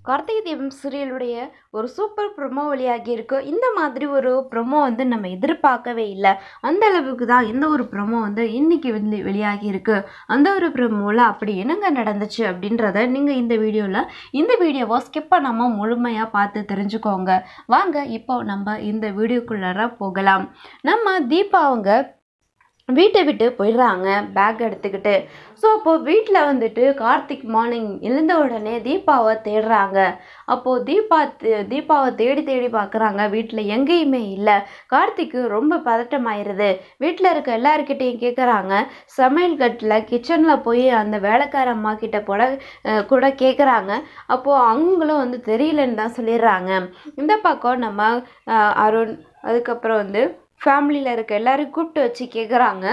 கார்த்திகை தீபம் சீரியலுடைய ஒரு super promo வெளியாகி இருக்கு. இந்த மாதிரி ஒரு ப்ரொமோ நம்ம எதிர்பார்க்கவே இல்லை. அந்த அளவுக்கு தான் இந்த ஒரு ப்ரொமோ இன்னைக்கு வெளியாகி இருக்கு. அந்த ஒரு ப்ரொமோவில் அப்படி என்னங்க நடந்துச்சு அப்படின்றத நீங்கள் இந்த வீடியோவை ஸ்கிப் பண்ணாமல் முழுமையாக பார்த்து தெரிஞ்சுக்கோங்க. வாங்க இப்போ நம்ம இந்த வீடியோக்குள்ளார போகலாம். நம்ம தீபா அவங்க வீட்டை விட்டு போயிடுறாங்க பேக் எடுத்துக்கிட்டு. ஸோ அப்போது வீட்டில் கார்த்திக் மார்னிங் எழுந்த உடனே தீபாவை தேடுறாங்க. அப்போது தீபாவை தேடி தேடி பார்க்குறாங்க. வீட்டில் எங்கேயுமே இல்லை. கார்த்திக்கு ரொம்ப பதட்டமாயிருது. வீட்டில் இருக்க எல்லாருக்கிட்டையும் கேட்குறாங்க. சமையல் கட்டில் கிச்சனில் போய் அந்த வேலைக்கார அம்மா கிட்ட கூட கேட்குறாங்க. அப்போது அவங்களும் தெரியலன்னு தான் சொல்லிடுறாங்க. இந்த பக்கம் நம்ம அருண் அதுக்கப்புறம் ஃபேமிலியில் இருக்க எல்லோரும் கூப்பிட்டு வச்சு கேட்குறாங்க.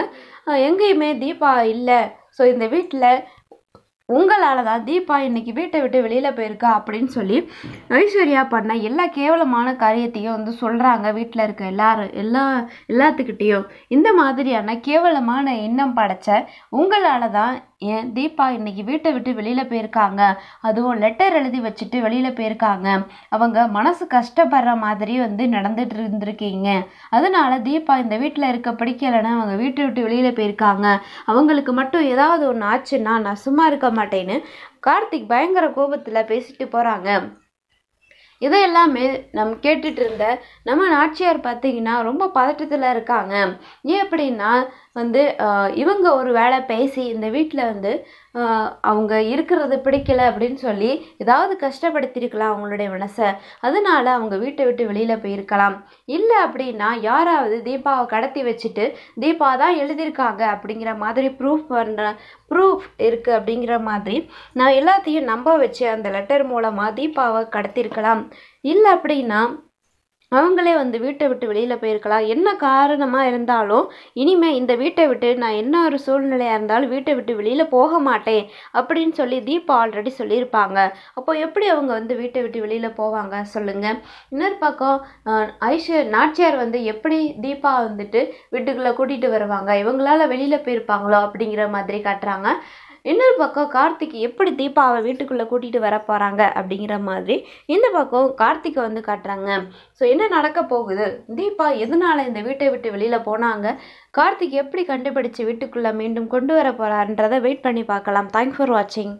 எங்கேயுமே தீபா இல்லை. ஸோ இந்த வீட்டில் உங்களால் தான் தீபா இன்னைக்கு வீட்டை விட்டு வெளியில் போயிருக்கா அப்படின்னு சொல்லி ஐஸ்வர்யா பண்ண எல்லா கேவலமான காரியத்தையும் சொல்கிறாங்க. வீட்டில் இருக்க எல்லாத்துக்கிட்டேயும் இந்த மாதிரியான கேவலமான எண்ணம் படைச்ச உங்களால் தான் ஏன் தீபா இன்னைக்கு வீட்டை விட்டு வெளியில் போயிருக்காங்க. அதுவும் லெட்டர் எழுதி வச்சுட்டு வெளியில் போயிருக்காங்க. அவங்க மனசு கஷ்டப்படுற மாதிரி நடந்துட்டு இருந்திருக்கீங்க. அதனால தீபா இந்த வீட்டில் இருக்க பிடிக்கலைன்னா அவங்க வீட்டை விட்டு வெளியில் போயிருக்காங்க. அவங்களுக்கு மட்டும் ஏதாவது ஒன்று ஆச்சுன்னா நான் சும்மா இருக்க மாட்டேன்னு கார்த்திக் பயங்கர கோபத்தில் பேசிட்டு போகிறாங்க. இதையெல்லாமே நம்ம கேட்டுட்டு இருந்த நம்ம நாச்சியார் பார்த்தீங்கன்னா ரொம்ப பதட்டத்தில் இருக்காங்க. ஏன் அப்படின்னா இவங்க ஒரு வேளை பேசி இந்த வீட்டில் அவங்க இருக்கிறது பிடிக்கலை அப்படின்னு சொல்லி ஏதாவது கஷ்டப்படுத்தியிருக்கலாம் அவங்களுடைய மனசை. அதனால அவங்க வீட்டை விட்டு வெளியில் போயிருக்கலாம். இல்லை அப்படின்னா யாராவது தீபாவை கடத்தி வச்சுட்டு தீபா தான் எழுதியிருக்காங்க அப்படிங்கிற மாதிரி ப்ரூஃப் இருக்குது அப்படிங்கிற மாதிரி நான் எல்லாத்தையும் நம்ப வச்சு அந்த லெட்டர் மூலமாக தீபாவை கடத்தியிருக்கலாம். இல்லை அப்படின்னா அவங்களே வீட்டை விட்டு வெளியில் போயிருக்கலாம். என்ன காரணமாக இருந்தாலும் இனிமேல் இந்த வீட்டை விட்டு நான் என்ன ஒரு சூழ்நிலையாக இருந்தாலும் வீட்டை விட்டு வெளியில் போக மாட்டேன் அப்படின்னு சொல்லி தீபா ஆல்ரெடி சொல்லியிருப்பாங்க. அப்போ எப்படி அவங்க வீட்டை விட்டு வெளியில் போவாங்க சொல்லுங்கள். இன்னொரு பக்கம் நாச்சியார் எப்படி தீபா வீட்டுக்குள்ளே கூட்டிகிட்டு வருவாங்க, இவங்களால வெளியில் போயிருப்பாங்களோ அப்படிங்கிற மாதிரி காட்டுறாங்க. இன்னொரு பக்கம் கார்த்திக் எப்படி தீபாவை வீட்டுக்குள்ளே கூட்டிகிட்டு வர போகிறாங்க அப்படிங்கிற மாதிரி இந்த பக்கம் கார்த்திகை காட்டுறாங்க. ஸோ என்ன நடக்க போகுது, தீபா எதனால் இந்த வீட்டை விட்டு வெளியில் போனாங்க, கார்த்திக் எப்படி கண்டுபிடிச்சு வீட்டுக்குள்ளே மீண்டும் கொண்டு வர போகிறான்றதை வெயிட் பண்ணி பார்க்கலாம். தேங்க்ஸ் ஃபார் வாட்சிங்.